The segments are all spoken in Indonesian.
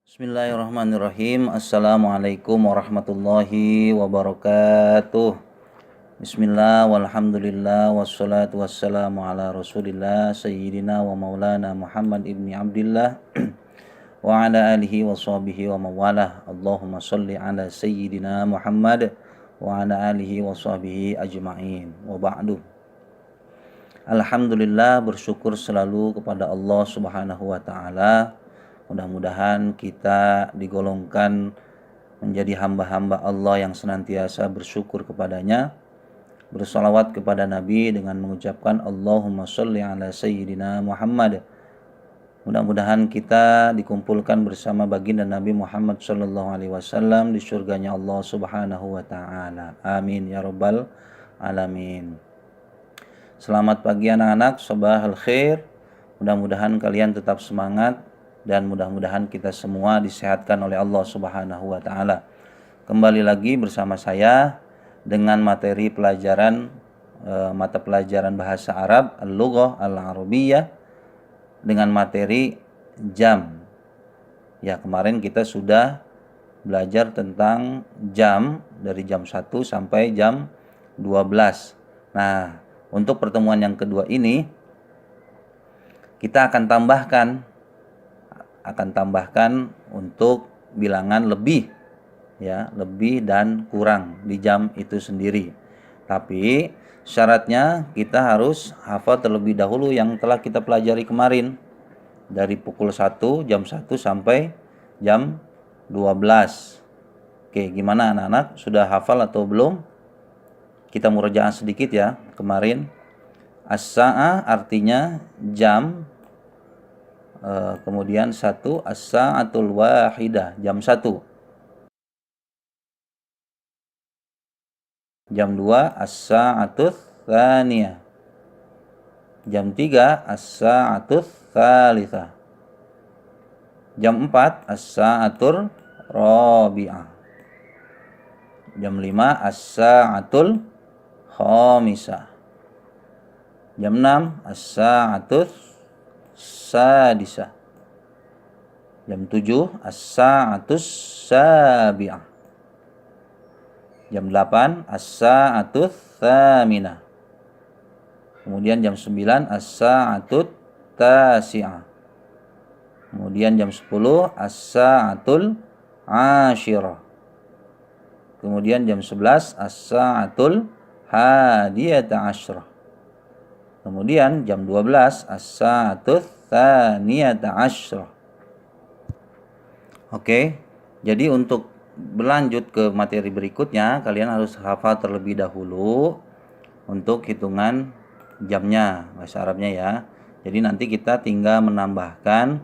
Bismillahirrahmanirrahim. Assalamualaikum warahmatullahi wabarakatuh. Bismillah walhamdulillah wassalatu wassalamu ala rasulillah sayyidina wa maulana Muhammad ibni Abdillah wa ala alihi wa sahbihi wa mawalah. Allahumma salli ala sayyidina Muhammad wa ala alihi wa sahbihi ajma'in. Wa ba'du. Alhamdulillah, bersyukur selalu kepada Allah Subhanahu wa taala. Mudah-mudahan kita digolongkan menjadi hamba-hamba Allah yang senantiasa bersyukur kepadanya, bersalawat kepada Nabi dengan mengucapkan Allahumma sholli ala sayyidina Muhammad. Mudah-mudahan kita dikumpulkan bersama baginda Nabi Muhammad sallallahu alaihi wasallam di surganya Allah Subhanahu wa taala. Amin ya rabbal alamin. Selamat pagi anak-anak, sabahal khair. Mudah-mudahan kalian tetap semangat dan mudah-mudahan kita semua disehatkan oleh Allah Subhanahu wa taala. Kembali lagi bersama saya dengan materi pelajaran mata pelajaran bahasa Arab Al-Lughah Al-Arabiyyah dengan materi jam. Ya, kemarin kita sudah belajar tentang jam dari jam 1 sampai jam 12. Nah, untuk pertemuan yang kedua ini kita akan tambahkan untuk bilangan lebih, ya, lebih dan kurang di jam itu sendiri. Tapi syaratnya kita harus hafal terlebih dahulu yang telah kita pelajari kemarin dari pukul 1 jam 1 sampai jam 12. Oke, gimana anak-anak? Sudah hafal atau belum? Kita murojaah sedikit ya kemarin. As-sa'ah artinya jam. Kemudian 1 as-sa'atul wahidah, jam 1. Jam 2 as-sa'atul tsaniyah. Jam 3 as-sa'atul tsalitsah. Jam 4 as-sa'atul rabi'ah. Jam 5 as-sa'atul khamisah. Jam 6 as-sa'atul sadisah. Jam 7 as-sa'atus sabi'ah. Jam 8 as-sa'atus tsaminah. Kemudian jam 9 as-sa'atut tasi'ah. Kemudian jam 10 as-sa'atul ashirah. Kemudian jam 11 as-sa'atul hadiyata asyrah. Kemudian jam 12 as-sa'atut tsaniyata asyrah. Oke, jadi untuk berlanjut ke materi berikutnya, kalian harus hafal terlebih dahulu untuk hitungan jamnya, bahasa Arabnya ya. Jadi nanti kita tinggal menambahkan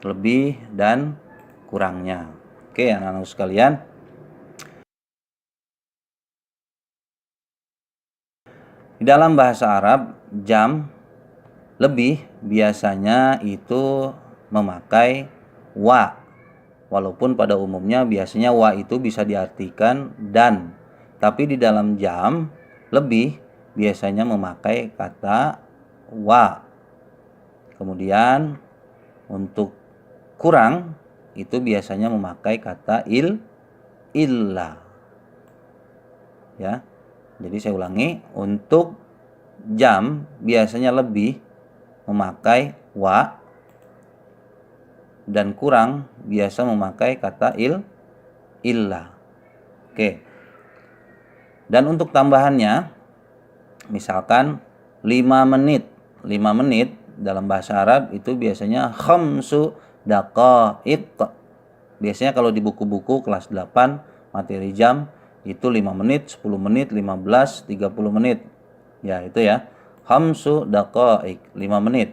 lebih dan kurangnya. Oke, anak-anak sekalian. Di dalam bahasa Arab, jam lebih biasanya itu memakai wa. Walaupun pada umumnya biasanya wa itu bisa diartikan dan. Tapi di dalam jam lebih biasanya memakai kata wa. Kemudian untuk kurang itu biasanya memakai kata illa. Ya. Jadi saya ulangi, untuk jam biasanya lebih memakai wa dan kurang biasa memakai kata illa. Oke. Dan untuk tambahannya, misalkan 5 menit. 5 menit dalam bahasa Arab itu biasanya khamsu daqaiq. Biasanya kalau di buku-buku kelas 8 materi jam itu 5 menit, 10 menit, 15, 30 menit. Ya, itu ya. Khamsu daqaiq, 5 menit.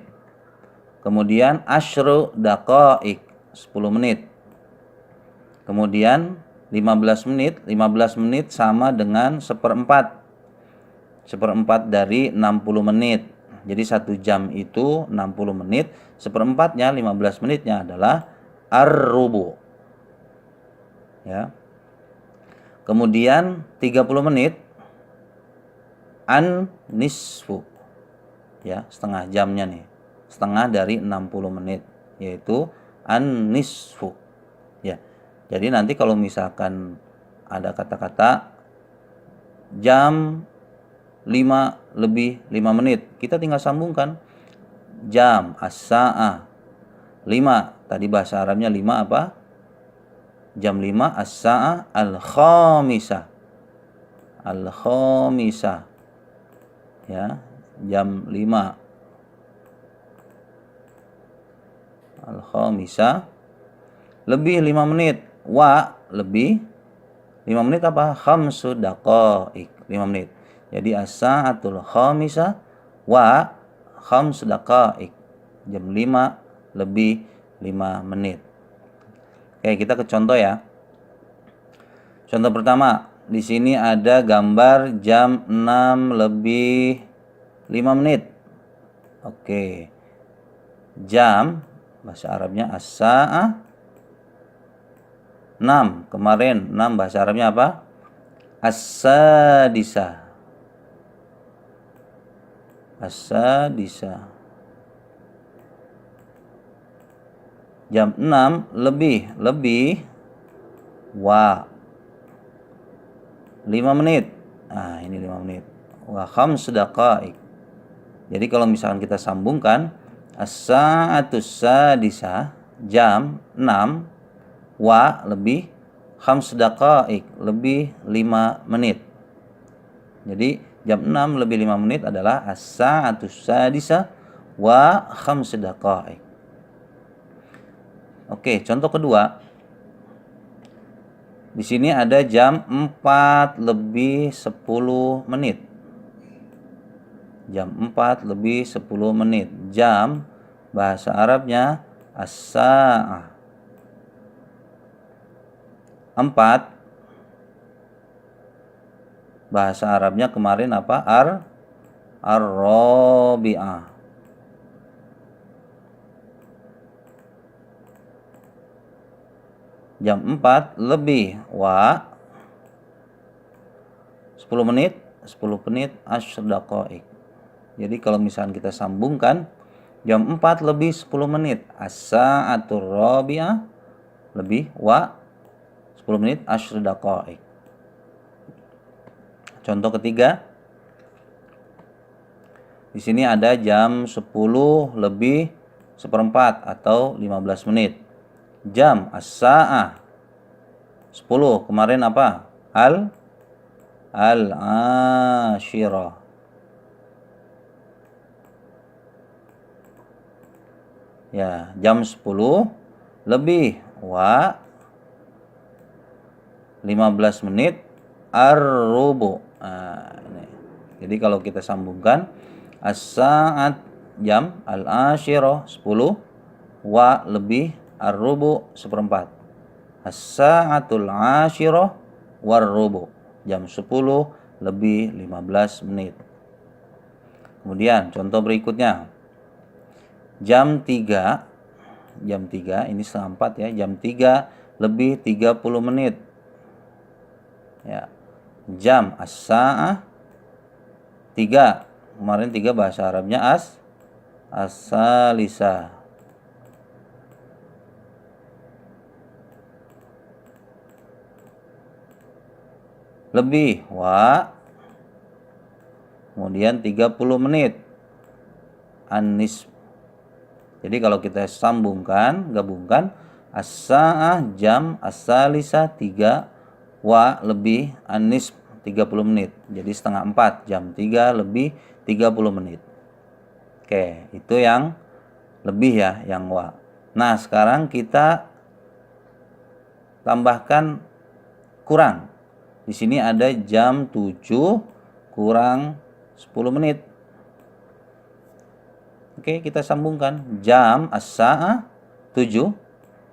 Kemudian asyru daqaiq, 10 menit. Kemudian 15 menit, 15 menit sama dengan seperempat. Seperempat dari 60 menit. Jadi 1 jam itu 60 menit, seperempatnya 15 menitnya adalah ar-rubu. Ya. Kemudian 30 menit an-nisfu. Ya, setengah jamnya nih. Setengah dari 60 menit yaitu an-nisfu. Ya. Jadi nanti kalau misalkan ada kata-kata jam 5 lebih 5 menit, kita tinggal sambungkan jam as-sa'ah 5. Tadi bahasa Arabnya 5 apa? Jam 5 as-sa'ah al-khamisah. Al-khamisah. Ya, jam 5 al-khamisah lebih 5 menit. Wa lebih 5 menit apa? Khamsu daqa'iq, 5 menit. Jadi as-sa'atul khamisah wa khamsu daqa'iq. Jam 5 lebih 5 menit. Oke, kita ke contoh ya. Contoh pertama, di sini ada gambar jam 6 lebih 5 menit. Oke. Jam bahasa Arabnya as-sa'ah 6. Kemarin 6 bahasa Arabnya apa? As-sadisah. As-sadisah. Jam 6 lebih wa 5 menit. Nah, ini 5 menit. Wa khams daqa'iq. Jadi kalau misalkan kita sambungkan as-sa'atus sadisah jam 6 wa lebih khams daqa'iq lebih 5 menit. Jadi jam 6 lebih 5 menit adalah as-sa'atus sadisah wa khams daqa'iq. Oke, contoh kedua. Di sini ada jam 4 lebih 10 menit. Jam 4 lebih 10 menit. Jam bahasa Arabnya as-sa'ah. 4 bahasa Arabnya kemarin apa? Ar-rabi'ah. Jam 4 lebih wa 10 menit 10 menit asyr daqa'iq. Jadi kalau misalkan kita sambungkan jam 4 lebih 10 menit as-sa'atur rabi'ah lebih wa 10 menit asyr daqa'iq. Contoh ketiga, di sini ada jam 10 lebih seperempat atau 15 menit. Jam as-sa'ah 10. Kemarin apa? Al-ashirah. Ya, jam 10 lebih wa 15 menit ar-rubu. Nah, ini. Jadi kalau kita sambungkan as-sa'at jam al-ashirah 10 wa lebih ar-rubu seperempat. As-sa'atul ashirah war-rubu. Jam 10 lebih 15 menit. Kemudian contoh berikutnya. Jam 3 ini setengah 4 ya. Jam 3 lebih 30 menit. Ya. Jam as-sa'ah 3. Kemarin 3 bahasa Arabnya as-salisah. Lebih wa kemudian 30 menit an-nisf. Jadi kalau kita gabungkan as-sa'ah jam as-salisah 3 wa lebih an-nisf 30 menit. Jadi setengah 4 jam 3 lebih 30 menit. Oke, itu yang lebih ya, yang wa. Nah, sekarang kita tambahkan kurang. Di sini ada jam 7 kurang 10 menit. Oke, kita sambungkan. Jam as-sa'ah 7.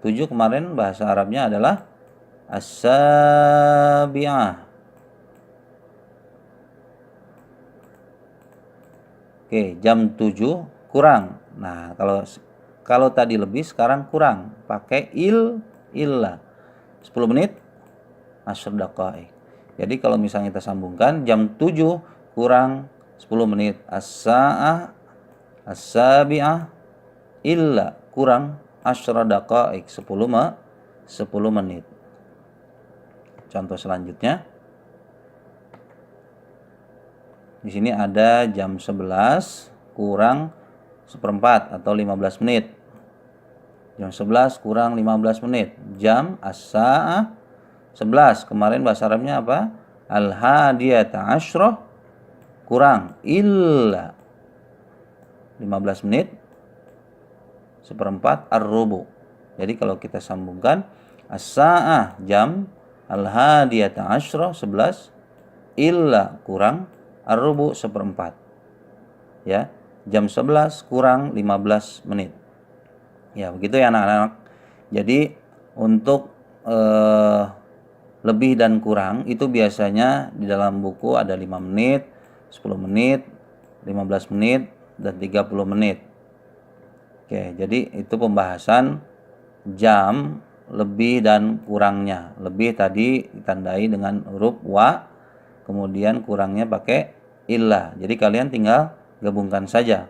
7 kemarin bahasa Arabnya adalah as-sabi'ah. Oke, jam 7 kurang. Nah, kalau tadi lebih sekarang kurang. Pakai illa. 10 menit asyr daqa'iq. Jadi kalau misalnya kita sambungkan jam 7 kurang 10 menit as-sa'ah as-sabi'ah illa kurang asyra daqa'iq 10 10 menit. Contoh selanjutnya. Di sini ada jam 11 kurang seperempat atau 15 menit. Jam 11 kurang 15 menit. Jam as-sa'ah 11. Kemarin bahasa Arabnya apa? Al-hadiyata asyrah kurang illa 15 menit seperempat ar-rubu. Jadi kalau kita sambungkan as-sa'ah jam, al-hadiyata asyrah 11, illa kurang ar-rubu seperempat. Ya, jam 11 kurang 15 menit. Ya, begitu ya anak-anak. Jadi untuk lebih dan kurang itu biasanya di dalam buku ada 5 menit, 10 menit, 15 menit, dan 30 menit. Oke, jadi itu pembahasan jam lebih dan kurangnya. Lebih tadi ditandai dengan huruf wa, kemudian kurangnya pakai illah. Jadi kalian tinggal gabungkan saja.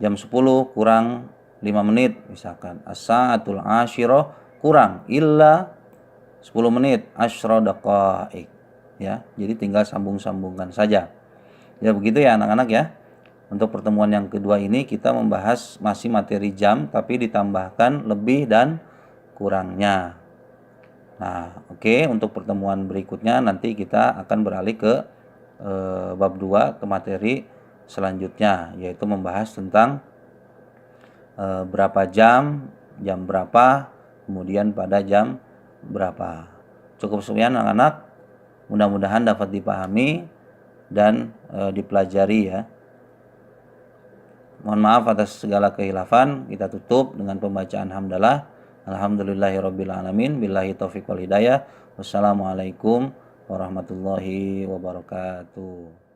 Jam 10 kurang 5 menit misalkan. As-sa'atul asyirah kurang illa 10 menit asyra daqaik. Ya, jadi tinggal sambung-sambungkan saja. Ya begitu ya anak-anak ya. Untuk pertemuan yang kedua ini kita membahas masih materi jam tapi ditambahkan lebih dan kurangnya. Nah, oke, untuk pertemuan berikutnya nanti kita akan beralih ke bab 2 ke materi selanjutnya, yaitu membahas tentang berapa jam, jam berapa, kemudian pada jam berapa. Cukup sekian anak-anak, mudah-mudahan dapat dipahami dan dipelajari ya. Mohon maaf atas segala kehilafan. Kita tutup dengan pembacaan hamdalah. Alhamdulillahirabbil alamin. Billahi taufiq wal hidayah. Wassalamualaikum warahmatullahi wabarakatuh.